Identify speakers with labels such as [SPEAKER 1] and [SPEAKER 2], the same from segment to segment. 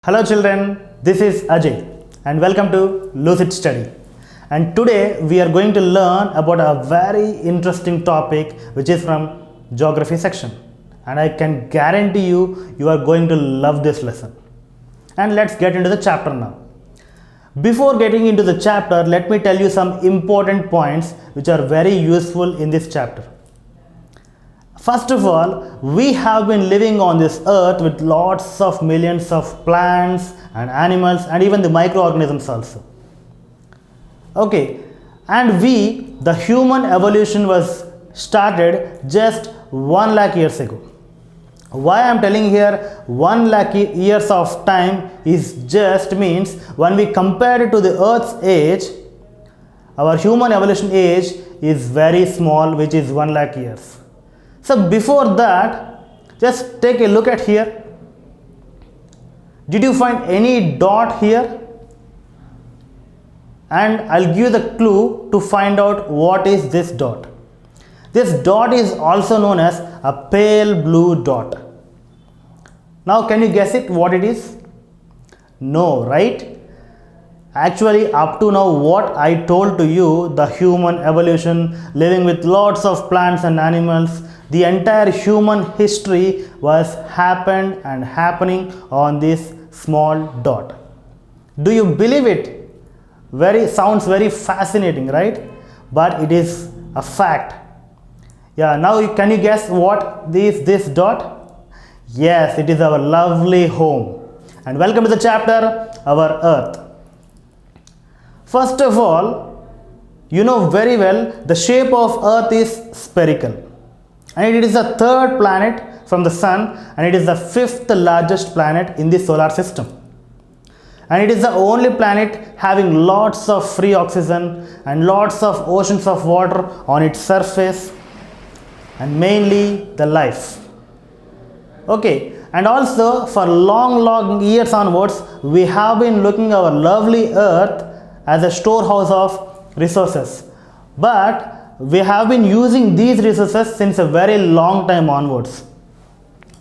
[SPEAKER 1] Hello children, this is Ajay and welcome to Lucid Study. And today we are going to learn about a very interesting topic which is from geography section. And I can guarantee you are going to love this lesson. And let's get into the chapter now. Before getting into the chapter, let me tell you some important points which are very useful in this chapter. First of all, we have been living on this earth with lots of millions of plants and animals and even the microorganisms also. Okay, and the human evolution was started just 1 lakh years ago. Why I am telling here 1 lakh years of time is just means when we compare it to the earth's age, our human evolution age is very small, which is 1 lakh years. So before that, just take a look at here. Did you find any dot here? And I'll give you the clue to find out what is this dot. This dot is also known as a pale blue dot. Now can you guess it what it is? No, right? Actually, up to now what I told to you, the human evolution, living with lots of plants and animals, the entire human history was happened and happening on this small dot. Do you believe it? Sounds very fascinating, right? But it is a fact. Yeah, now can you guess what is this dot? Yes, it is our lovely home. And welcome to the chapter, our Earth. First of all, you know very well the shape of Earth is spherical. And it is the third planet from the Sun, and it is the fifth largest planet in the solar system. And it is the only planet having lots of free oxygen and lots of oceans of water on its surface, and mainly the life. Okay, and also for long years onwards, we have been looking our lovely Earth as a storehouse of resources. But we have been using these resources since a very long time onwards.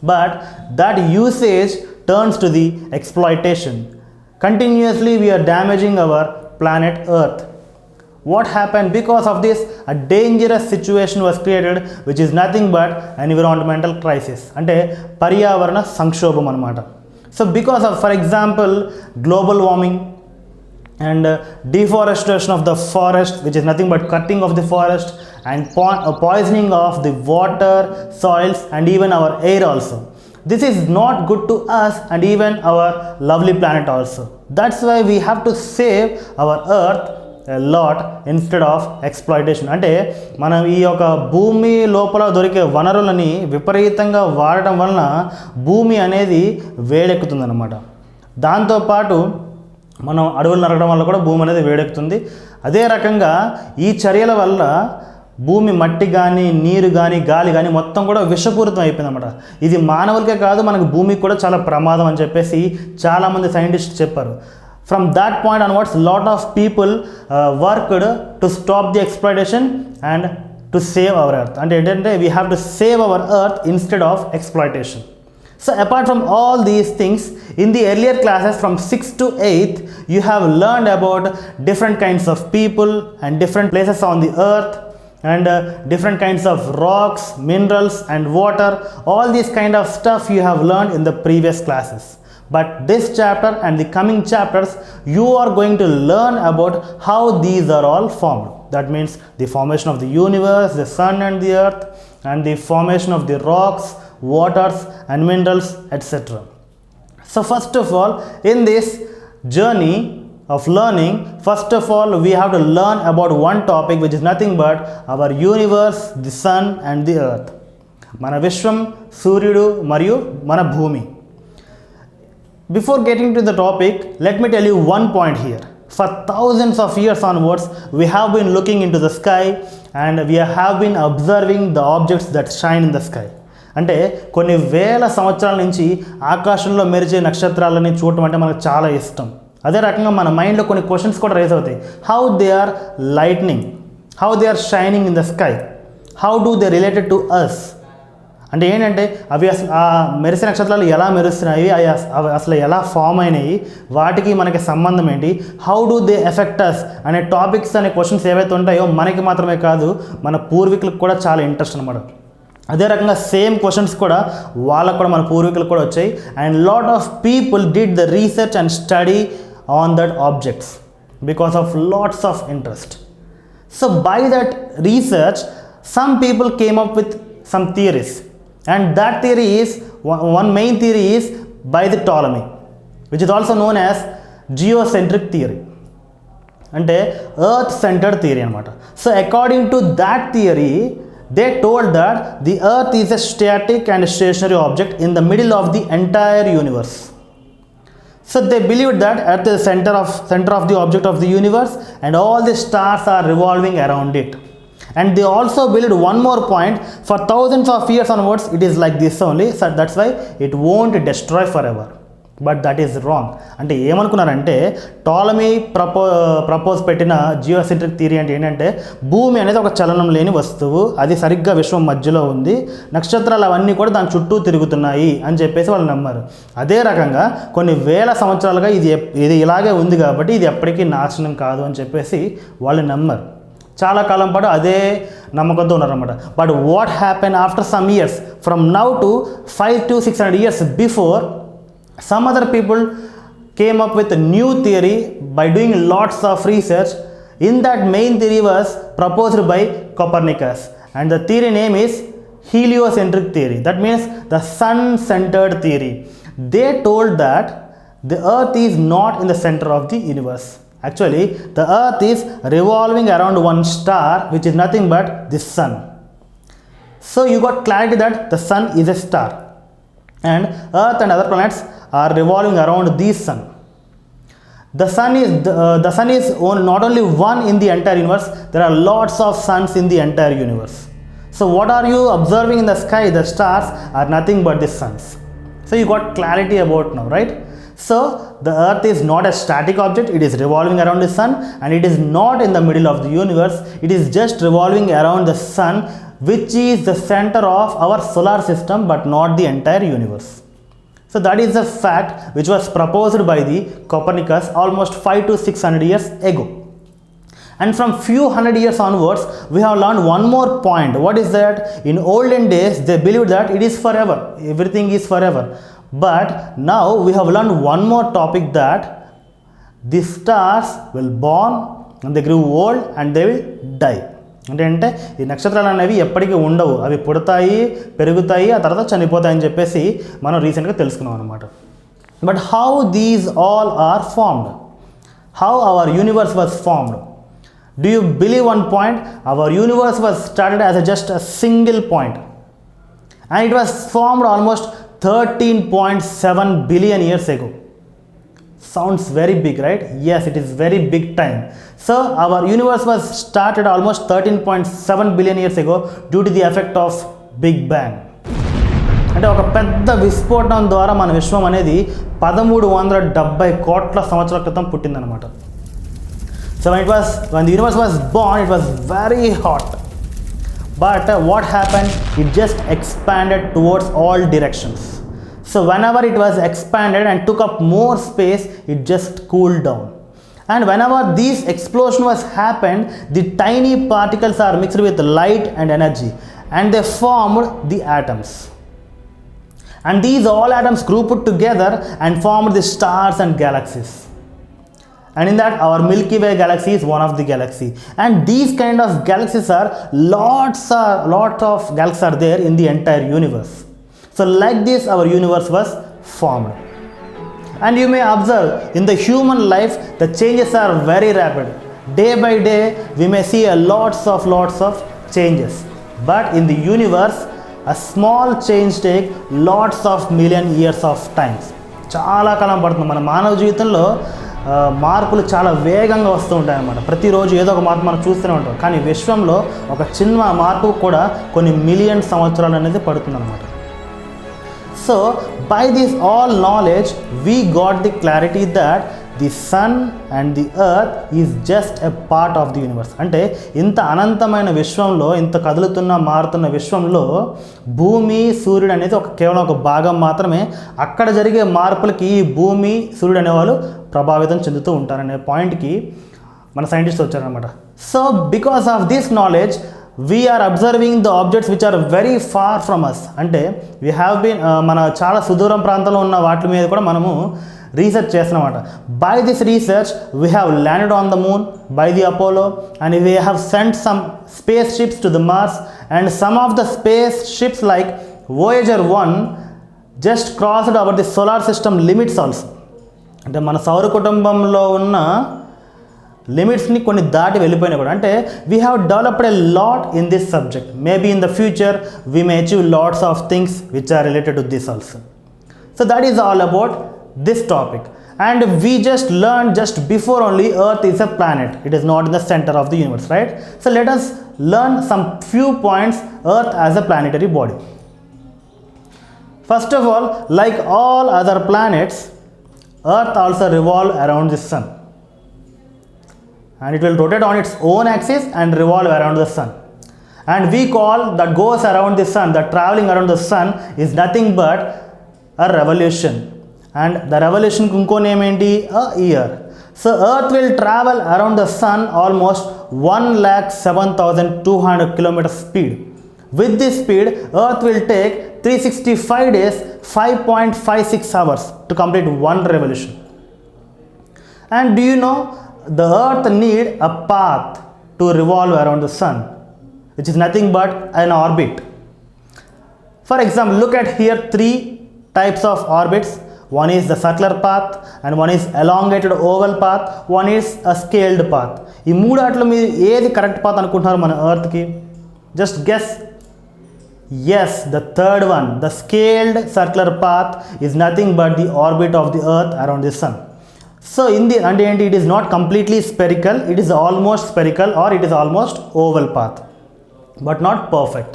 [SPEAKER 1] But that usage turns to the exploitation. Continuously we are damaging our planet Earth. What happened? Because of this, a dangerous situation was created, which is nothing but environmental crisis. Ante Paryavarana Sankshobham anamata. So because of, for example, global warming and deforestation of the forest, which is nothing but cutting of the forest, and poisoning of the water, soils, and even our air also. This is not good to us and even our lovely planet also. That's why we have to save our Earth a lot instead of exploitation. అంటే మనం ఈ యొక్క భూమి లోపల దొరికే వనరులని విపరీతంగా వాడటం వలన భూమి అనేది వేడెక్కుతుందన్నమాట. దాంతోపాటు మనం అడవులు నరకడం వల్ల కూడా భూమి అనేది వేడెక్కుతుంది. అదే రకంగా ఈ చర్యల వల్ల భూమి మట్టి కానీ నీరు కానీ గాలి కానీ మొత్తం కూడా విషపూరితం అయిపోయిందన్నమాట. ఇది మానవులకే కాదు, మనకు భూమికి కూడా చాలా ప్రమాదం అని చెప్పేసి చాలామంది సైంటిస్టులు చెప్పారు. From that point onwards, lot of people worked to stop the exploitation and to save our earth. And we have to save our earth instead of exploitation. So apart from all these things, in the earlier classes from 6th to 8th, you have learned about different kinds of people and different places on the earth, and different kinds of rocks, minerals and water. All these kind of stuff you have learned in the previous classes. But this chapter and the coming chapters, you are going to learn about how these are all formed. That means the formation of the universe, the sun and the earth, and the formation of the rocks, waters and minerals, etc. So first of all, in this journey of learning, first of all we have to learn about one topic, which is nothing but our universe, the sun and the earth. Mana Vishwam, Suryudu Mariyu Mana Bhumi. Before getting to the topic, let me tell you one point here. For thousands of years onwards, we have been looking into the sky and we have been observing the objects that shine in the sky. అంటే కొన్ని వేల సంవత్సరాల నుంచి ఆకాశంలో మెరిచే నక్షత్రాలని చూడటం అంటే మనకు చాలా ఇష్టం. అదే రకంగా మన మైండ్లో కొన్ని క్వశ్చన్స్ కూడా రైజ్ అవుతాయి. How they are lightning, how they are shining in the sky, how do they related to us, అంటే ఏంటంటే అవి ఆ మెరిసే నక్షత్రాలు ఎలా మెరుస్తున్నాయి, అవి అసలు ఎలా ఫామ్ అయినాయి, వాటికి మనకి సంబంధం ఏంటి, హౌ డు దే ఎఫెక్ట్ అస్ అనే టాపిక్స్ అనే క్వశ్చన్స్ ఏవైతే ఉంటాయో మనకి మాత్రమే కాదు మన పూర్వీకులకు కూడా చాలా ఇంట్రెస్ట్ అనమాట. అదే రకంగా సేమ్ క్వశ్చన్స్ కూడా వాళ్ళకు కూడా మన పూర్వీకులకు కూడా వచ్చాయి. And lot of people did the research and study on that objects because of lots of interest. So by that research some people came up with some theories, and that theory is one main theory is by the Ptolemy, which is also known as geocentric theory, ante earth centered theory anamata. So according to that theory, they told that the earth is a static and stationary object in the middle of the entire universe. So they believed that at the center of the object of the universe, and all the stars are revolving around it. And they also believed one more point, for thousands of years onwards it is like this only, so that's why it won't destroy forever. But that is wrong. అంటే ఏమనుకున్నారంటే Ptolemy propose పెట్టిన geocentric theory అంటే ఏంటంటే భూమి అనేది ఒక చలనం లేని వస్తువు, అది సరిగ్గా విశ్వం మధ్యలో ఉంది, నక్షత్రాలు అవన్నీ కూడా దాని చుట్టూ తిరుగుతున్నాయి అని చెప్పేసి వాళ్ళు నమ్మారు. అదే రకంగా కొన్ని వేల సంవత్సరాలుగా ఇది ఇలాగే ఉంది కాబట్టి ఇది ఎప్పటికీ నాశనం కాదు అని చెప్పేసి వాళ్ళు నమ్మారు. చాలా కాలం పాటు అదే నమ్మకంతో ఉన్నారన్నమాట. But what happen after some years, from now to 500 to 600 years before, some other people came up with a new theory by doing lots of research. In that main theory was proposed by Copernicus, and the theory name is heliocentric theory. That means the sun-centered theory. They told that the earth is not in the center of the universe. Actually, the earth is revolving around one star, which is nothing but the sun. So you got clarity that the sun is a star, and earth and other planets are revolving around the sun. The sun is not only one in the entire universe, there are lots of suns in the entire universe. So what are you observing in the sky? The stars are nothing but the suns. So you got clarity about now, right? So the earth is not a static object, it is revolving around the sun, and it is not in the middle of the universe, it is just revolving around the sun, which is the center of our solar system, but not the entire universe. So that is a fact which was proposed by the Copernicus almost 500 to 600 years ago. And from few hundred years onwards, we have learned one more point. What is that? In olden days, they believed that it is forever, everything is forever. But now we have learned one more topic, that the stars will born and they grew old and they will die. అంటే ఈ నక్షత్రాలు అనేవి ఎప్పటికీ ఉండవు, అవి పుడతాయి, పెరుగుతాయి, ఆ తర్వాత చనిపోతాయి అని చెప్పేసి మనం రీసెంట్గా తెలుసుకున్నాం అనమాట. But how these all are formed, how our universe was formed? Do you believe one point? Our universe was started as just a single point, and it was formed almost 13.7 billion years ago. Sounds very big, right? Yes, it is very big time. So our universe was started almost 13.7 billion years ago due to the effect of Big Bang. అంటే ఒక పెద్ద విస్ఫోటనం ద్వారా మన విశ్వం అనేది 1370 కోట్ల సంవత్సరాల క్రితం పుట్టిందనమాట. So when the universe was born, it was very hot. But what happened? It just expanded towards all directions. So whenever it was expanded and took up more space, it just cooled down. And whenever this explosion was happened, the tiny particles are mixed with light and energy, and they formed the atoms. And these all atoms grouped together and formed the stars and galaxies. And in that, our Milky Way galaxy is one of the galaxy. And these kind of galaxies are lot of galaxies are there in the entire universe. So like this, our universe was formed. And you may observe in the human life, the changes are very rapid. Day by day, we may see lots of changes. But in the universe, a small change take lots of million years of times. చాలా కాలం పడుతుంది. మన మానవ జీవితంలో మార్పులు చాలా వేగంగా వస్తూ ఉంటాయి అన్నమాట. ప్రతిరోజు ఏదో ఒక మార్పు మనం చూస్తూనే ఉంటాం. కానీ విశ్వంలో ఒక చిన్న మార్పు కూడా కొన్ని మిలియన్ సంవత్సరాలు అనేది పడుతుందన్నమాట. So by this all knowledge, we got the clarity that the sun and the earth is just a part of the universe. అంటే ఇంత అనంతమైన విశ్వంలో, ఇంత కదులుతున్న మారుతున్న విశ్వంలో భూమి సూర్యుడు అనేది కేవలం ఒక భాగం మాత్రమే. అక్కడ జరిగే మార్పులకి ఈ భూమి సూర్యుడు అనేవాళ్ళు ప్రభావితం చెందుతూ ఉంటారనే పాయింట్కి మన సైంటిస్ట్ వచ్చారనమాట. So because of this knowledge we are observing the objects which are very far from us. అంటే we have been మన చాలా సుదూరం ప్రాంతంలో ఉన్న వాటి మీద కూడా మనము రీసెర్చ్ చేస్తున్నామన్నమాట. By this research we have landed on the moon by the Apollo and we have sent some spaceships to the Mars, and some of the spaceships like Voyager 1 just crossed over the solar system limits also. అంటే మన సౌర కుటుంబంలో ఉన్న లిమిట్స్ని కొన్ని దాటి వెళ్ళిపోయినా కూడా, అంటే we have developed a lot in this subject. Maybe in the future we may achieve lots of things which are related to this also. So that is all about this topic. And we just learned just before only Earth is a planet. It is not in the center of the universe, right? So let us learn some few points Earth as a planetary body. First of all, like all other planets, Earth also revolves around the sun. And it will rotate on its own axis and revolve around the sun. And we call that goes around the sun, that traveling around the sun is nothing but a revolution. And the revolution ku inko name enti, a year. So Earth will travel around the sun almost 1,07,200 km speed. With this speed, Earth will take 365 days, 5.56 hours to complete one revolution. And do you know, the Earth need a path to revolve around the sun, which is nothing but an orbit. For example, look at here 3 types of orbits. One is the circular path, and one is elongated oval path, one is a scaled path. ఈ మూడాట్లో మీరు ఏది correct path అనుకుంటున్నారు మన ఎర్త్కి? Just guess. Yes, the third one, the scaled circular path, is nothing but the orbit of the Earth around the sun. So in the end, it is not completely spherical, it is almost spherical, or it is almost oval path, but not perfect.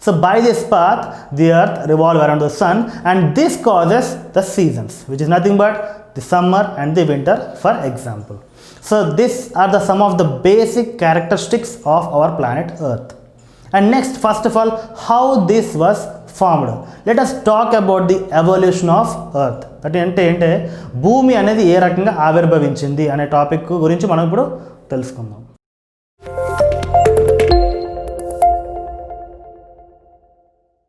[SPEAKER 1] So by this path, the Earth revolves around the sun, and this causes the seasons, which is nothing but the summer and the winter, for example. So these are some of the basic characteristics of our planet Earth. And next, first of all, how this was formed. Let us talk about the evolution of Earth. అంటే భూమి అనేది ఏ రకంగా ఆవిర్భవించింది అనే topic గురించి మనం ఇప్పుడు తెలుసుకుందాం.